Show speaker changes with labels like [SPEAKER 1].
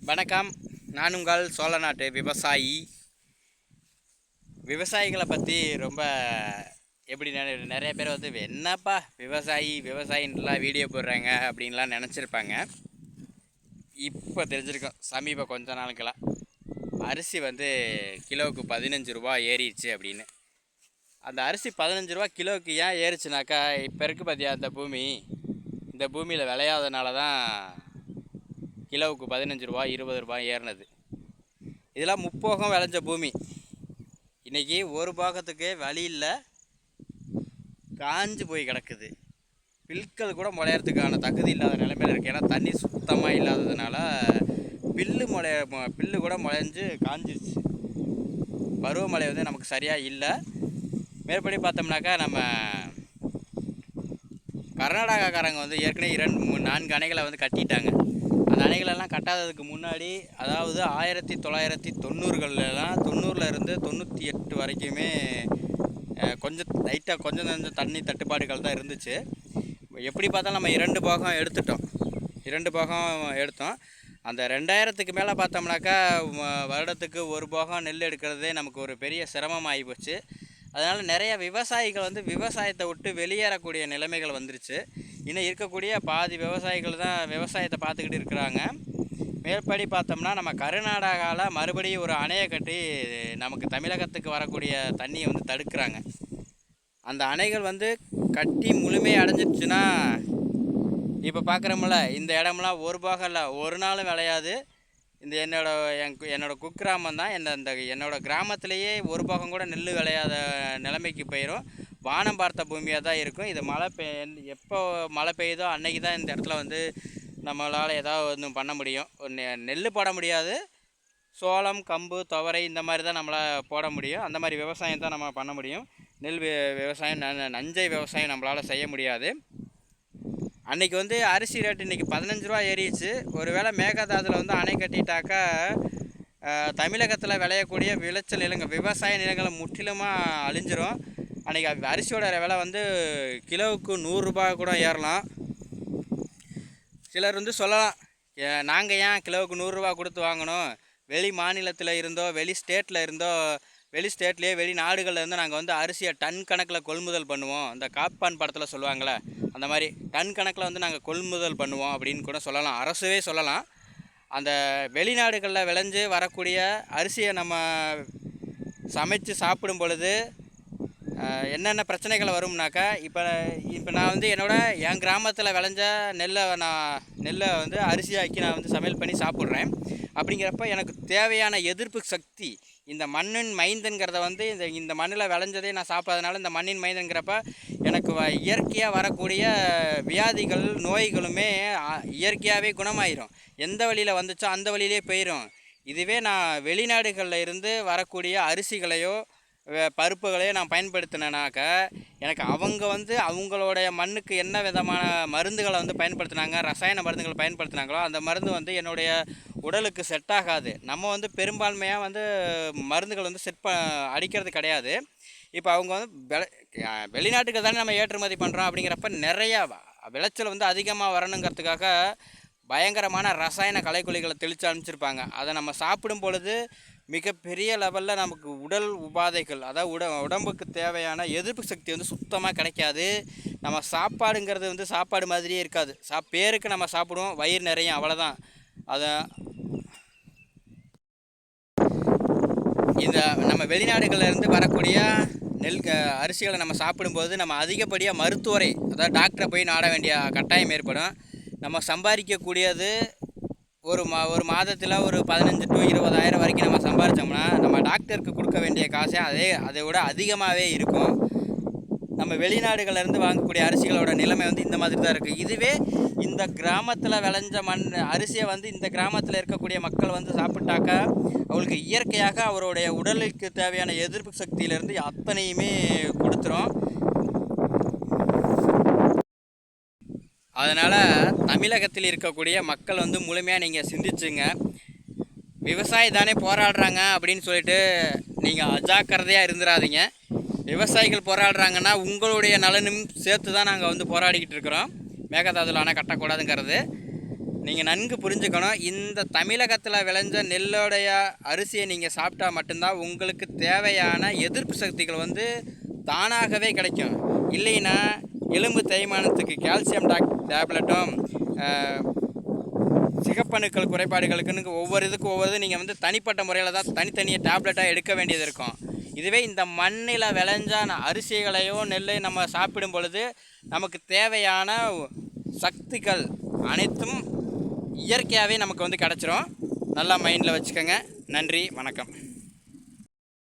[SPEAKER 1] வணக்கம். நான் உங்கள் சோழநாட்டு விவசாயி. விவசாயிகளை பற்றி ரொம்ப எப்படி நிறைய பேர் வந்து என்னப்பா விவசாயின்லாம் வீடியோ போடுறாங்க அப்படின்லாம் நினச்சிருப்பாங்க. இப்போ தெரிஞ்சிருக்கோம், சமீப கொஞ்ச நாளுக்கெல்லாம் அரிசி வந்து கிலோவுக்கு 15 ரூபா ஏறிடுச்சு அப்படின்னு. அந்த அரிசி 15 ரூபா கிலோவுக்கு ஏன் ஏறிச்சுனாக்கா, இப்போ இருக்குது பார்த்தியா இந்த பூமியில் விளையாதனால தான் கிலோவுக்கு 15 ரூபா 20 ரூபாய் ஏறினது. இதெல்லாம் முப்போகம் விளைஞ்ச பூமி. இன்றைக்கி ஒரு பாகத்துக்கு வழி இல்லை, காஞ்சு போய் கிடக்குது. பில்கள் கூட முளையறதுக்கான தகுதி இல்லாத நிலைமையில் இருக்குது. ஏன்னா தண்ணி சுத்தமாக இல்லாததுனால பில்லு கூட முளைஞ்சு காஞ்சிருச்சு. பருவமழை வந்து நமக்கு சரியாக இல்லை. மேற்படி பார்த்தோம்னாக்கா நம்ம கர்நாடகாக்காரங்க வந்து ஏற்கனவே 4 அணைகளை வந்து கட்டிட்டாங்க. அந்த அணைகளெல்லாம் கட்டாததுக்கு முன்னாடி, அதாவது 1990களெலாம் 90லேருந்து 98 வரைக்குமே கொஞ்சம் லைட்டாக கொஞ்சம் தண்ணி தட்டுப்பாடுகள் தான் இருந்துச்சு. எப்படி பார்த்தாலும் நம்ம 2 பாகம் எடுத்தோம். அந்த 2000க்கு மேலே பார்த்தோம்னாக்கா வருடத்துக்கு ஒரு பாகம் நெல் எடுக்கிறதே நமக்கு ஒரு பெரிய சிரமம் ஆகிப்போச்சு. அதனால் நிறைய விவசாயிகள் வந்து விவசாயத்தை விட்டு வெளியேறக்கூடிய நிலைமைகள் வந்துருச்சு. இன்னும் இருக்கக்கூடிய பாதி விவசாயிகள் தான் விவசாயத்தை பார்த்துக்கிட்டு இருக்கிறாங்க. மேற்படி பார்த்தோம்னா நம்ம கர்நாடகாவில் மறுபடியும் ஒரு அணையை கட்டி நமக்கு தமிழகத்துக்கு வரக்கூடிய தண்ணியை வந்து தடுக்கிறாங்க. அந்த அணைகள் வந்து கட்டி முழுமையை அடைஞ்சிடுச்சுன்னா, இப்போ பார்க்குறோம்ல, இந்த இடம்லாம் ஒரு பாகம் இல்லை, ஒரு நாளும் விளையாது. இந்த என்னோட குக்கிராமம் தான். என்னோட கிராமத்திலேயே ஒரு பாகம் கூட நெல் விளையாத நிலைமைக்கு போயிடும். வானம் பார்த்த பூமியாக தான் இருக்கும். இது எப்போ மழை பெய்யுதோ அன்னைக்கு தான் இந்த இடத்துல வந்து நம்மளால் ஏதாவது ஒன்றும் பண்ண முடியும். நெல் போட முடியாது, சோளம், கம்பு, துவரை இந்த மாதிரி தான் நம்மளால் போட முடியும். அந்த மாதிரி விவசாயம் தான் நம்ம பண்ண முடியும். நெல் விவசாயம், நஞ்சை விவசாயம் நம்மளால் செய்ய முடியாது. அன்றைக்கி வந்து அரிசி ரேட்டு இன்றைக்கி 15 ரூபா ஏறிடுச்சு. ஒருவேளை மேகதாதுல வந்து அணை கட்டிட்டாக்கா தமிழகத்தில் விளையக்கூடிய விளைச்சல் நிலங்கள், விவசாய நிலங்களை முற்றிலுமாக அழிஞ்சிரும். அன்றைக்கி அரிசியோட விலை வந்து கிலோவுக்கு 100 ரூபாய் கூட ஏறலாம். சிலர் வந்து சொல்லலாம், நாங்கள் ஏன் கிலோவுக்கு 100 ரூபா கொடுத்து வாங்கணும், வெளி மாநிலத்தில் இருந்தோ வெளி ஸ்டேட்லேயே வெளிநாடுகளில் இருந்து நாங்கள் வந்து அரிசியை டன் கணக்கில் கொள்முதல் பண்ணுவோம். இந்த காப்பான் படத்தில் சொல்லுவாங்களே, அந்த மாதிரி டன் கணக்கில் வந்து நாங்கள் கொள்முதல் பண்ணுவோம் அப்படின்னு கூட சொல்லலாம், அரசுவே சொல்லலாம். அந்த வெளிநாடுகளில் விளைஞ்சு வரக்கூடிய அரிசியை நம்ம சமைச்சு சாப்பிடும் பொழுது என்னென்ன பிரச்சனைகள் வரும்னாக்கா, இப்போ நான் வந்து என் கிராமத்தில் விளைஞ்ச நெல்லை வந்து அரிசியாக்கி நான் வந்து சமையல் பண்ணி சாப்பிட்றேன். அப்படிங்கிறப்ப எனக்கு தேவையான எதிர்ப்பு சக்தி, இந்த மண்ணின் மைந்தன்கிறத வந்து இந்த மண்ணில் விளைஞ்சதே நான் சாப்பிட்றதுனால இந்த மண்ணின் மைந்தன்கிறப்ப எனக்கு இயற்கையாக வரக்கூடிய வியாதிகள், நோய்களுமே இயற்கையாகவே குணமாயிரும். எந்த வழியில் வந்துச்சோ அந்த வழியிலே போயிடும். இதுவே நான் வெளிநாடுகளில் இருந்து வரக்கூடிய அரிசிகளையோ பருப்புகளையோ நான் பயன்படுத்தினேனாக்கா, எனக்கு அவங்க வந்து அவங்களுடைய மண்ணுக்கு என்ன விதமான மருந்துகளை வந்து பயன்படுத்தினாங்க, ரசாயன மருந்துகள் பயன்படுத்தினாங்களோ அந்த மருந்து வந்து என்னுடைய உடலுக்கு செட் ஆகாது. நம்ம வந்து பெரும்பான்மையாக வந்து மருந்துகள் வந்து அடிக்கிறது கிடையாது. இப்போ அவங்க வந்து வெளிநாட்டுக்கு தானே நம்ம ஏற்றுமதி பண்ணுறோம். அப்படிங்கிறப்ப நிறையா விளைச்சல் வந்து அதிகமாக வரணுங்கிறதுக்காக பயங்கரமான ரசாயன களைக்கொல்லிகளை தெளித்து அனுப்பிச்சிருப்பாங்க. அதை நம்ம சாப்பிடும் பொழுது மிகப்பெரிய லெவலில் நமக்கு உடல் உபாதைகள், அதாவது உடம்புக்கு தேவையான எதிர்ப்பு சக்தி வந்து சுத்தமாக கிடைக்காது. நம்ம சாப்பாடுங்கிறது வந்து சாப்பாடு மாதிரியே இருக்காது. பேருக்கு நம்ம சாப்பிடுவோம், வயிறு நிறையும், அவ்வளோதான். அதை இந்த நம்ம வெளிநாடுகளிலிருந்து வரக்கூடிய அரிசிகளை நம்ம சாப்பிடும்போது நம்ம அதிகப்படியாக மருத்துவரை, அதாவது டாக்டரை போய் நாட வேண்டிய கட்டாயம் ஏற்படும். நம்ம சம்பாதிக்கக்கூடியது ஒரு மாதத்தில் ஒரு 15 to 20,000 வரைக்கும் நம்ம சம்பாதிச்சோம்னா நம்ம டாக்டருக்கு கொடுக்க வேண்டிய காசே அதை விட அதிகமாகவே இருக்கும். நம்ம வெளிநாடுகளிலேருந்து வாங்கக்கூடிய அரிசிகளோட நிலைமை வந்து இந்த மாதிரி தான் இருக்குது. இதுவே இந்த கிராமத்தில் விளைஞ்ச அரிசியை வந்து இந்த கிராமத்தில் இருக்கக்கூடிய மக்கள் வந்து சாப்பிட்டாக்கா அவங்களுக்கு இயற்கையாக அவருடைய உடலுக்கு தேவையான எதிர்ப்பு சக்தியிலேருந்து அத்தனையுமே கொடுத்துரும். அதனால் தமிழகத்தில் இருக்கக்கூடிய மக்கள் வந்து முழுமையாக நீங்கள் சிந்திச்சுங்க. விவசாயி தானே போராடுறாங்க அப்படின்னு சொல்லிட்டு நீங்கள் அஜாக்கிரதையாக இருந்துடாதீங்க. விவசாயிகள் போராடுறாங்கன்னா உங்களுடைய நலனும் சேர்த்து தான் நாங்கள் வந்து போராடிக்கிட்டு இருக்கிறோம். மேகதாதுல அணை கட்டக்கூடாதுங்கிறது நீங்கள் நன்கு புரிஞ்சுக்கணும். இந்த தமிழகத்தில் விளைஞ்ச நெல்லோடைய அரிசியை நீங்கள் சாப்பிட்டா மட்டும்தான் உங்களுக்கு தேவையான எதிர்ப்பு சக்திகள் வந்து தானாகவே கிடைக்கும். இல்லைன்னா எலும்பு தேய்மானத்துக்கு கால்சியம் டேப்லெட்டும் சிகப்பணுக்கள் குறைபாடுகளுக்குன்னு ஒவ்வொரு இதுக்கும் நீங்கள் வந்து தனிப்பட்ட முறையில் தான் தனித்தனியாக டேப்லெட்டாக எடுக்க வேண்டியது இருக்கும். இதுவே இந்த மண்ணில் விளைஞ்ச அரிசிகளையோ நெல்லையும் நம்ம சாப்பிடும் பொழுது நமக்கு தேவையான சக்திகள் அனைத்தும் இயற்கையாகவே நமக்கு வந்து கிடச்சிரும். நல்லா மைண்டில் வச்சுக்கோங்க. நன்றி, வணக்கம்.